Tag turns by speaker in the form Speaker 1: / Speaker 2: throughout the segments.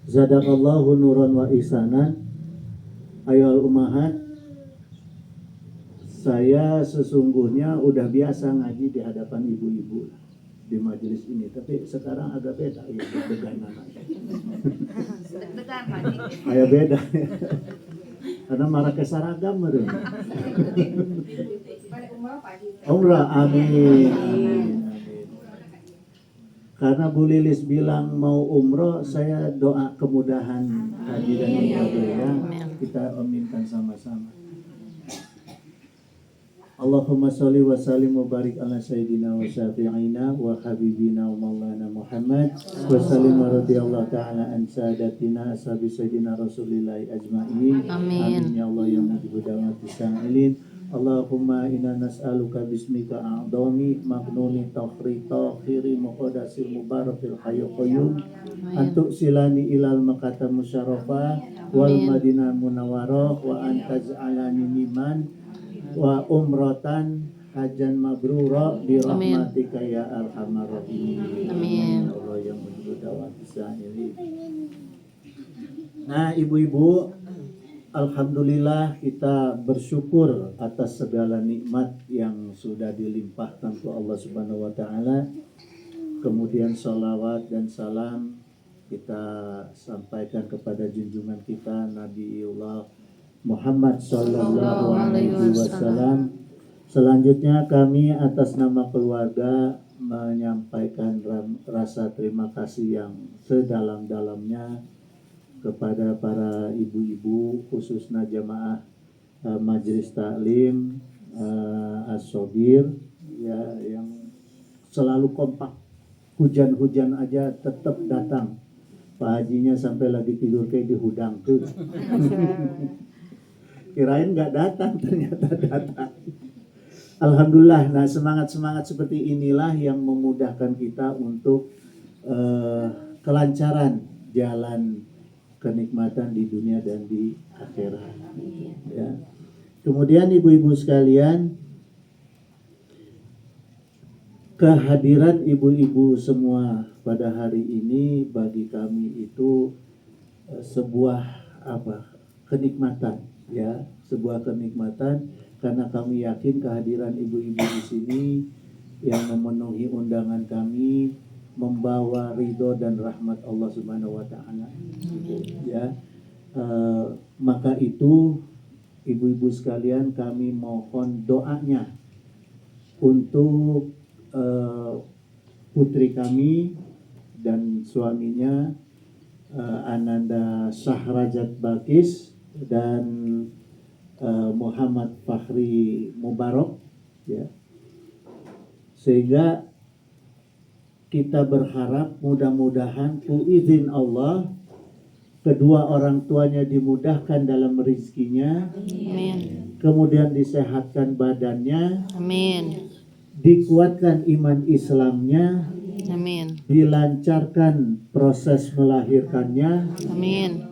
Speaker 1: Zadakallahu nuran wa ihsanan. Ayoal umahat, saya sesungguhnya udah biasa ngaji di hadapan ibu-ibu di majelis ini, tapi sekarang agak beda ya, deg-degan anaknya. Kayak beda ya. Karena marah kesaragam meren. Umrah, amin. Karena Bu Lilis bilang mau umroh, saya doa kemudahan haji dan umroh ya. Kita aminkan sama-sama. Allahumma sholli wa sallim wa barik ala sayyidina wa syafi'ina wa habibina wa maulana Muhammad wa sallim wa radiyallahu ta'ala an sadatina ashabi sayyidina rasulillahi ajma'in. Amin ya Allah ya mujibud da'wati sa'ilin. Allahumma inna nas'aluka bismika a'dhami magnuni takhiri muqaddasil mubarakil hayyul qayyum antuk silani ilal makata musyarrafah wal madinah munawwarah wa antaj'alani miman wa umratan hajan mabrura bi rahmatika ya arhamar rahimin. Amin. Allah yang mujibud da'wati sa'ilin. Nah, ibu-ibu, alhamdulillah kita bersyukur atas segala nikmat yang sudah dilimpahkan ke Allah Subhanahu wa taala. Kemudian salawat dan salam kita sampaikan kepada junjungan kita Nabiullah Muhammad sallallahu alaihi wasallam. Selanjutnya kami atas nama keluarga menyampaikan rasa terima kasih yang sedalam-dalamnya kepada para ibu-ibu khususnya jamaah Majelis Taklim As-Sobir ya, yang selalu kompak, hujan-hujan aja tetap datang. Pak Hajinya sampai lagi tidur kayak di hudang tuh. Kirain nggak datang, ternyata datang. Alhamdulillah. Nah, semangat-semangat seperti inilah yang memudahkan kita untuk kelancaran jalan kenikmatan di dunia dan di akhirat. Ya. Kemudian ibu-ibu sekalian, kehadiran ibu-ibu semua pada hari ini bagi kami itu sebuah kenikmatan ya, sebuah kenikmatan karena kami yakin kehadiran ibu-ibu di sini yang memenuhi undangan kami membawa ridho dan rahmat Allah Subhanahu wa taala. Ya. Maka itu ibu-ibu sekalian kami mohon doanya untuk putri kami dan suaminya Ananda Sahrajat Balkis dan Muhammad Fakhri Mubarak ya. Sehingga kita berharap mudah-mudahan izin Allah kedua orang tuanya dimudahkan dalam rezekinya. Amin. Kemudian disehatkan badannya. Amin. Dikuatkan iman Islamnya. Amin. Dilancarkan proses melahirkannya. Amin.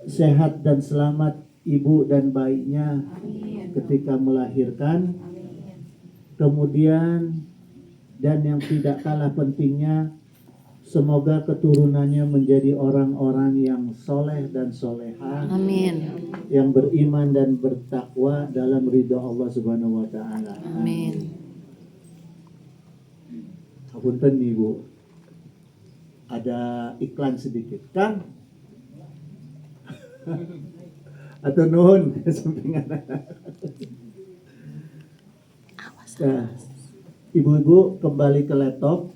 Speaker 1: Sehat dan selamat ibu dan bayinya ketika melahirkan. Kemudian dan yang tidak kalah pentingnya, semoga keturunannya menjadi orang-orang yang soleh dan soleha. Amin. Yang beriman dan bertakwa dalam ridha Allah Subhanahu wa taala. Amin. Punten nih Bu, ada iklan sedikit, Kang. Atau nuhun sampingan. Nah, ibu-ibu kembali ke laptop.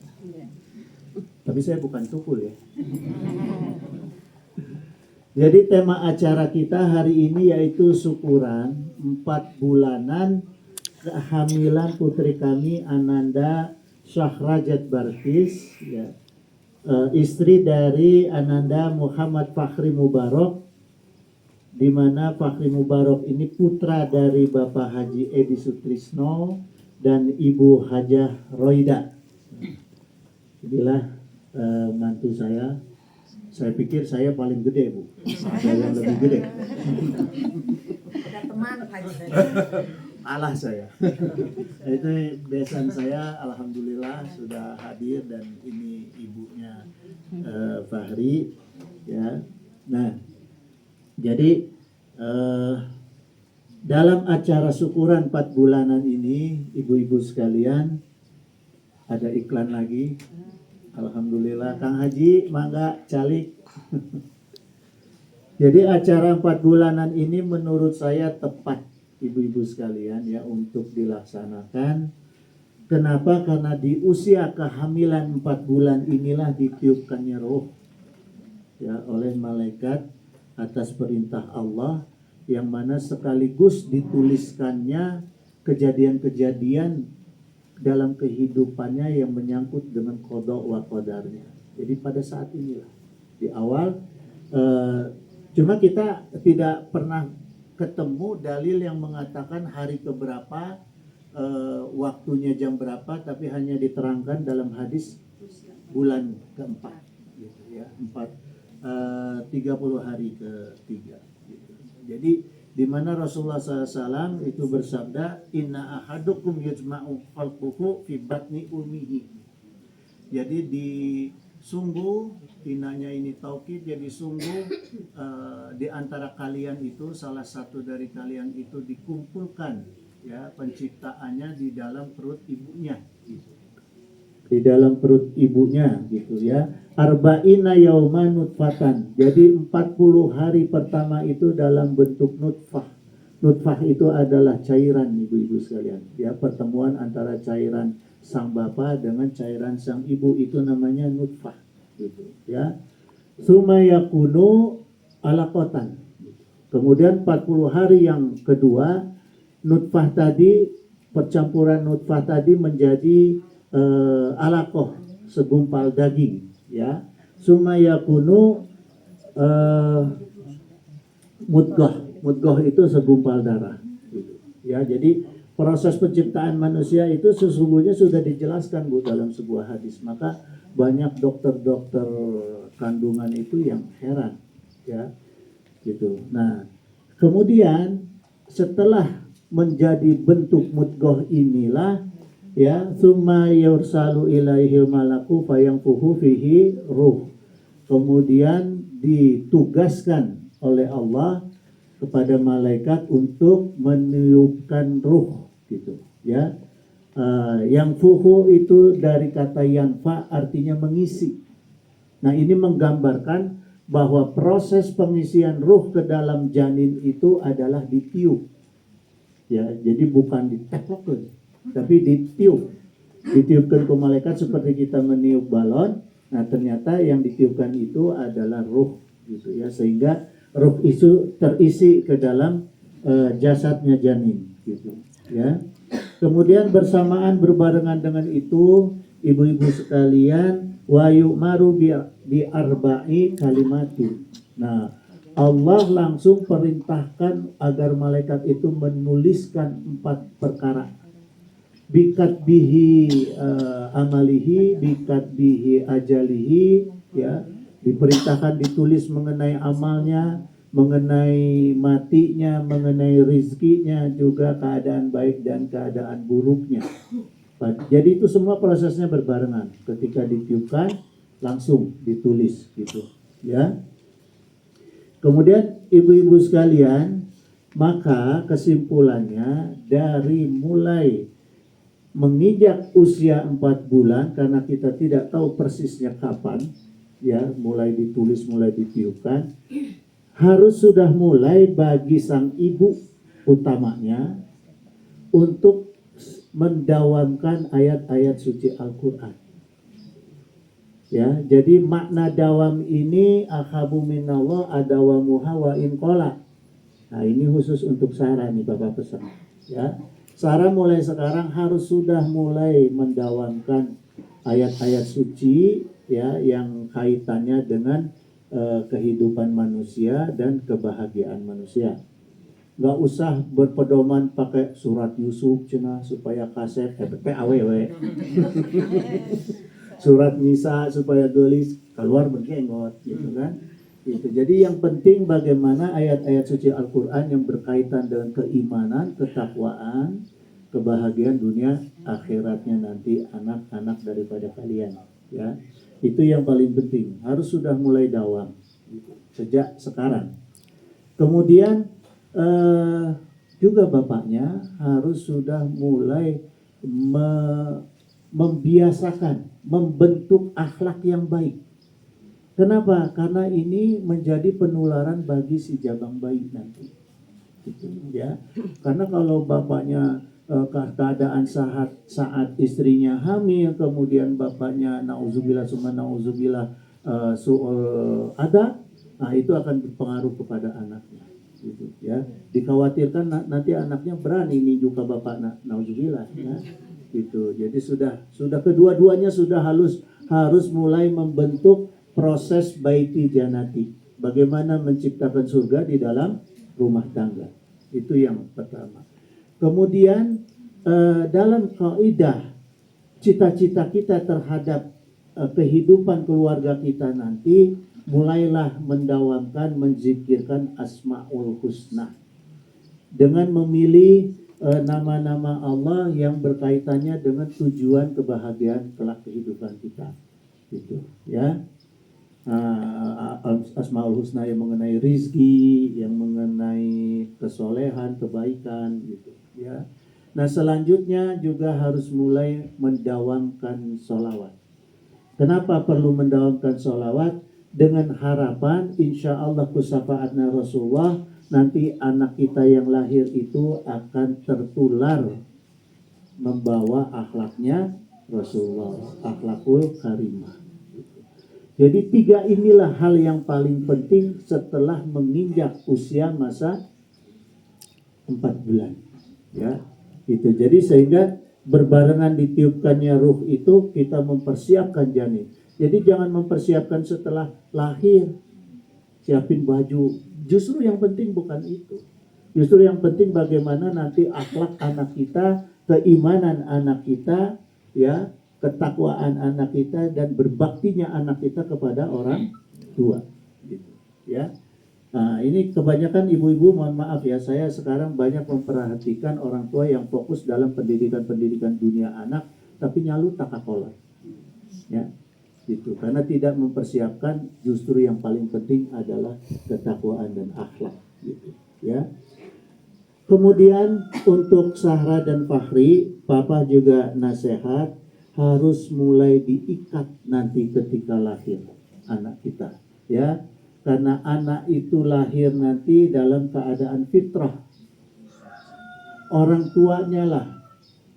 Speaker 1: Tapi saya bukan tukul ya. Jadi tema acara kita hari ini yaitu syukuran 4 bulanan kehamilan putri kami Ananda Sahrajat Balkis ya. Istri dari Ananda Muhammad Fakhri Mubarak, di mana Fakhri Mubarak ini putra dari Bapak Haji Edi Sutrisno dan Ibu Hajah Roida. Inilah mantu saya. Saya pikir saya paling gede Bu. Saya yang lebih gede.
Speaker 2: Ada teman Haji.
Speaker 1: Alah saya. Itu besan saya, alhamdulillah sudah hadir dan ini ibunya Fahri. Ya. Nah, jadi dalam acara syukuran 4 bulanan ini, ibu-ibu sekalian, ada iklan lagi. Alhamdulillah, Kang Haji, mangga calik. Jadi acara 4 bulanan ini menurut saya tepat, ibu-ibu sekalian, ya, untuk dilaksanakan. Kenapa? Karena di usia kehamilan 4 bulan inilah ditiupkannya roh, ya, oleh malaikat atas perintah Allah, yang mana sekaligus dituliskannya kejadian-kejadian dalam kehidupannya yang menyangkut dengan qada wa qadarnya. Jadi pada saat inilah di awal, cuma kita tidak pernah ketemu dalil yang mengatakan hari keberapa, waktunya jam berapa, tapi hanya diterangkan dalam hadis bulan keempat, gitu ya, 30 hari ketiga. Gitu. Jadi di mana Rasulullah SAW itu bersabda, Inna ahadukum yajma'u khalquhu fi batni ummihi. Jadi di sungguh, inanya ini taukid, jadi sungguh di antara kalian itu, salah satu dari kalian itu dikumpulkan, ya, penciptaannya di dalam perut ibunya, gitu. Di dalam perut ibunya, gitu ya. Arba'ina yauman nutfatan. Jadi 40 hari pertama itu dalam bentuk nutfah. Nutfah itu adalah cairan, ibu-ibu sekalian, ya, pertemuan antara cairan sang bapa dengan cairan sang ibu, itu namanya nutfah, gitu ya. Tsumma yakunu alaqatan. Kemudian 40 hari yang kedua, nutfah tadi, percampuran nutfah tadi menjadi alaqah, segumpal daging, ya. Tsumma yakunu mudghah itu segumpal darah, gitu ya. Jadi proses penciptaan manusia itu sesungguhnya sudah dijelaskan, Bu, dalam sebuah hadis. Maka banyak dokter-dokter kandungan itu yang heran, ya, gitu. Nah, kemudian setelah menjadi bentuk mudghah inilah, ya, summa yursalu ilaihi malaku fayanfuhu fihi ruh. Kemudian ditugaskan oleh Allah kepada malaikat untuk meniupkan ruh, gitu ya. Yang fuhu itu dari kata yanfa, artinya mengisi. Nah, ini menggambarkan bahwa proses pengisian ruh ke dalam janin itu adalah ditiup, ya. Jadi bukan diteplokkan, tapi ditiupkan ke malaikat seperti kita meniup balon. Nah, ternyata yang ditiupkan itu adalah ruh, gitu ya, sehingga ruh itu terisi ke dalam jasadnya janin, gitu ya. Kemudian bersamaan berbarengan dengan itu, ibu-ibu sekalian, wa yu'maru bi arba'i kalimatin. Nah, Allah langsung perintahkan agar malaikat itu menuliskan 4 perkara. Bikat bihi amalihi, bikat bihi ajalihi, ya. Diperintahkan ditulis mengenai amalnya, mengenai matinya, mengenai rizkinya, juga keadaan baik dan keadaan buruknya. Jadi itu semua prosesnya berbarengan. Ketika ditiupkan langsung ditulis, gitu ya. Kemudian ibu-ibu sekalian, maka kesimpulannya dari mulai menginjak usia 4 bulan, karena kita tidak tahu persisnya kapan, ya, mulai ditulis, mulai ditiupkan, harus sudah mulai bagi sang ibu utamanya untuk mendawamkan ayat-ayat suci Al-Quran, ya. Jadi makna dawam ini akhabu minallah adawamuha wa inqola. Nah, ini khusus untuk Sarah nih, Bapak pesan, ya. Sarah mulai sekarang harus sudah mulai mendawamkan ayat-ayat suci, ya, yang kaitannya dengan kehidupan manusia dan kebahagiaan manusia. Nggak usah berpedoman pakai surat Yusuf cina supaya kaset awewe. Surat Nisa supaya gelis keluar berjenggot, gitu kan. Gitu. Jadi yang penting bagaimana ayat-ayat suci Al-Quran yang berkaitan dengan keimanan, ketakwaan, kebahagiaan dunia akhiratnya nanti anak-anak daripada kalian, ya. Itu yang paling penting, harus sudah mulai dawam. sejak sekarang. Kemudian juga bapaknya harus sudah mulai membiasakan, membentuk akhlak yang baik. Kenapa? Karena ini menjadi penularan bagi si jabang bayi nanti. Gitu, ya. Karena kalau bapaknya keadaan saat istrinya hamil, kemudian bapaknya nauzubillah summa nauzubillah su'ul adab, nah itu akan berpengaruh kepada anaknya. Gitu, ya. Dikhawatirkan nanti anaknya berani ninju ke bapak nauzubillah, ya. Gitu. Jadi sudah kedua-duanya sudah harus mulai membentuk proses baiti janati. Bagaimana menciptakan surga di dalam rumah tangga. Itu yang pertama. Kemudian dalam kaidah cita-cita kita terhadap kehidupan keluarga kita nanti, mulailah mendawamkan, menzikirkan Asmaul Husna dengan memilih nama-nama Allah yang berkaitannya dengan tujuan kebahagiaan kelak kehidupan kita. Gitu, ya. Asmaul Husna yang mengenai rizki, yang mengenai kesolehan, kebaikan, gitu, ya. Nah, selanjutnya juga harus mulai mendawamkan sholawat. Kenapa perlu mendawamkan sholawat? Dengan harapan insya Allah kusafaatna Rasulullah, nanti anak kita yang lahir itu akan tertular membawa akhlaknya Rasulullah, akhlakul karimah. Jadi 3 inilah hal yang paling penting setelah menginjak usia masa 4 bulan. Ya, itu. Jadi sehingga berbarengan ditiupkannya ruh itu kita mempersiapkan janin. Jadi jangan mempersiapkan setelah lahir, siapin baju. Justru yang penting bukan itu. Justru yang penting bagaimana nanti akhlak anak kita, keimanan anak kita, ya, ketakwaan anak kita, dan berbaktinya anak kita kepada orang tua, gitu, ya. Nah, ini kebanyakan ibu-ibu, mohon maaf ya, saya sekarang banyak memperhatikan orang tua yang fokus dalam pendidikan dunia anak, tapi nyalu takakolot, ya, gitu. Karena tidak mempersiapkan justru yang paling penting adalah ketakwaan dan akhlak, gitu, ya. Kemudian untuk Sahra dan Fahri, Papa juga nasihat harus mulai diikat nanti ketika lahir anak kita, ya, karena anak itu lahir nanti dalam keadaan fitrah. Orang tuanya lah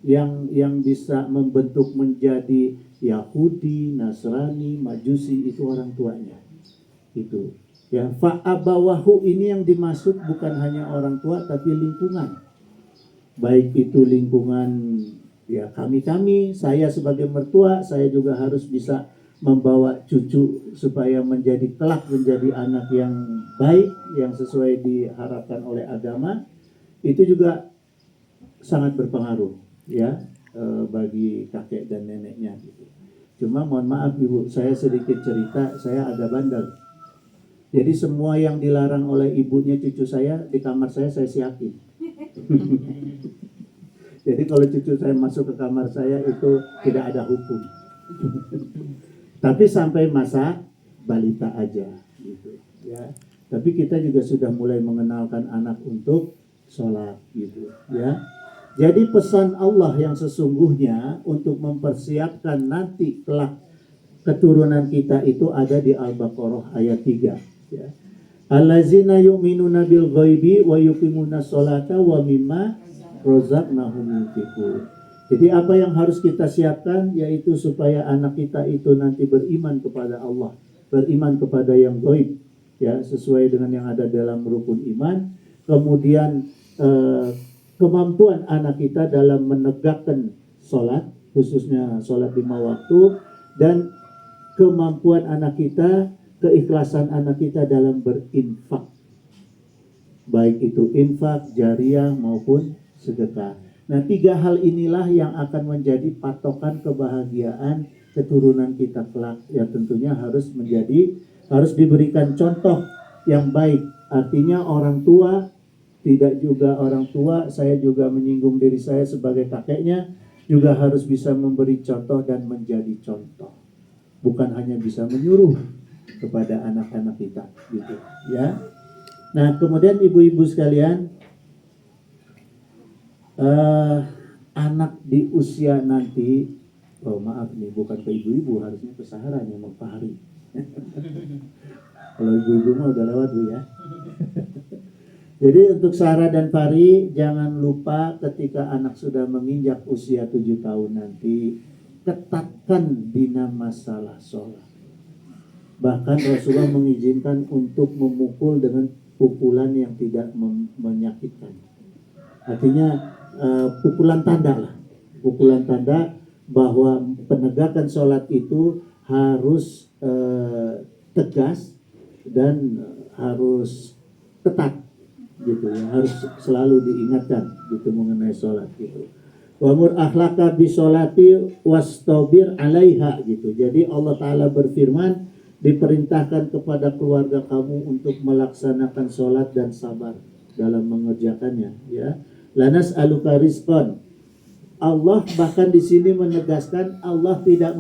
Speaker 1: yang bisa membentuk menjadi Yahudi, Nasrani, Majusi, itu orang tuanya. Itu, ya, fa'abawahu ini yang dimaksud bukan hanya orang tua tapi lingkungan. Baik itu lingkungan, ya, kami, saya sebagai mertua, saya juga harus bisa membawa cucu supaya kelak menjadi anak yang baik, yang sesuai diharapkan oleh agama. Itu juga sangat berpengaruh, ya, bagi kakek dan neneknya, gitu. Cuma mohon maaf ibu, saya sedikit cerita, saya agak bandel. Jadi semua yang dilarang oleh ibunya cucu saya di kamar saya siapin. Jadi kalau cucu saya masuk ke kamar saya itu tidak ada hukum. Tapi sampai masa balita aja, gitu, ya. Tapi kita juga sudah mulai mengenalkan anak untuk sholat, gitu, ya. Jadi pesan Allah yang sesungguhnya untuk mempersiapkan nanti kelak keturunan kita itu ada di Al-Baqarah ayat 3, ya. Allazina yu'minuna bil ghaibi wa yuqimuna sholata wa mimma razaqnahum yunfiqun. Jadi apa yang harus kita siapkan yaitu supaya anak kita itu nanti beriman kepada Allah, beriman kepada yang gaib, ya, sesuai dengan yang ada dalam rukun iman. Kemudian kemampuan anak kita dalam menegakkan sholat, khususnya sholat 5 waktu, dan kemampuan anak kita, keikhlasan anak kita dalam berinfak, baik itu infak jariah maupun sedekah. Nah, 3 hal inilah yang akan menjadi patokan kebahagiaan keturunan kita kelak. Ya, tentunya harus diberikan contoh yang baik. Artinya orang tua, tidak juga orang tua, saya juga menyinggung diri saya sebagai kakeknya, juga harus bisa memberi contoh dan menjadi contoh. Bukan hanya bisa menyuruh, kepada anak-anak kita gitu ya. Nah kemudian ibu-ibu sekalian, anak di usia nanti, oh maaf nih bukan ke ibu-ibu, harusnya ke Sahara nih Pak Fahri. Kalau ibu-ibu mah udah lewat Bu ya. Jadi untuk Sarah dan Fahri, jangan lupa ketika anak sudah menginjak usia 7 tahun nanti, ketatkan dina masalah sholat. Bahkan Rasulullah mengizinkan untuk memukul dengan pukulan yang tidak menyakitkan. Artinya pukulan tanda lah. Pukulan tanda bahwa penegakan sholat itu harus tegas dan harus ketat gitu ya, harus selalu diingatkan gitu mengenai sholat gitu. Wamur akhlaka bisolati wastabir alaiha gitu. Jadi Allah Ta'ala berfirman, diperintahkan kepada keluarga kamu untuk melaksanakan sholat dan sabar dalam mengerjakannya ya. Lanas aluka rizqan. Allah bahkan di sini menegaskan Allah tidak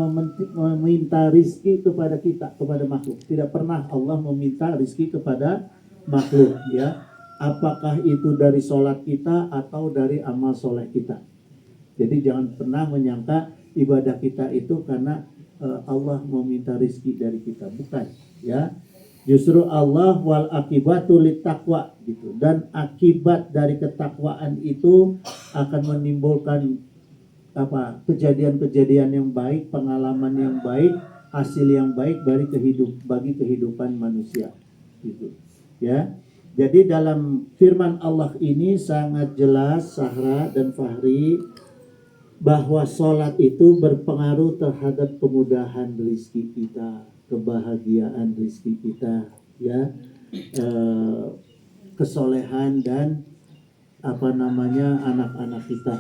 Speaker 1: meminta rizki kepada kita, kepada makhluk. Tidak pernah Allah meminta rizki kepada makhluk ya. Apakah itu dari sholat kita atau dari amal soleh kita. Jadi jangan pernah menyangka ibadah kita itu karena Allah meminta rizki dari kita, bukan ya. Justru Allah wal akibatu lit taqwa gitu, dan akibat dari ketakwaan itu akan menimbulkan kejadian-kejadian yang baik, pengalaman yang baik, hasil yang baik bagi kehidupan manusia gitu ya. Jadi dalam firman Allah ini sangat jelas Sahra dan Fahri bahwa sholat itu berpengaruh terhadap kemudahan rizki kita, kebahagiaan rizki kita ya, kesolehan dan anak-anak kita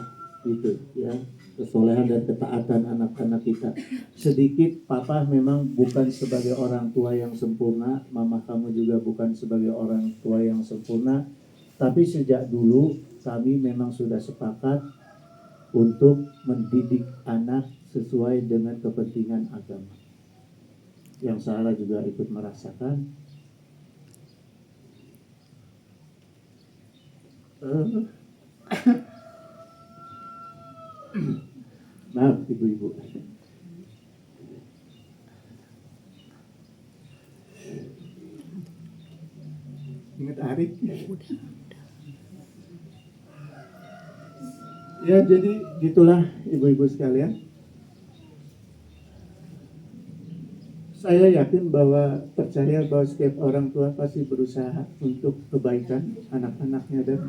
Speaker 1: gitu ya, kesolehan dan ketaatan anak-anak kita. Sedikit papa memang bukan sebagai orang tua yang sempurna, mama kamu juga bukan sebagai orang tua yang sempurna, tapi sejak dulu kami memang sudah sepakat untuk mendidik anak sesuai dengan kepentingan agama, yang Sarah juga ikut merasakan. Maaf ibu-ibu. Ingat Arif? Ya jadi gitulah ibu-ibu sekalian. Saya yakin percaya bahwa setiap orang tua pasti berusaha untuk kebaikan anak-anaknya dan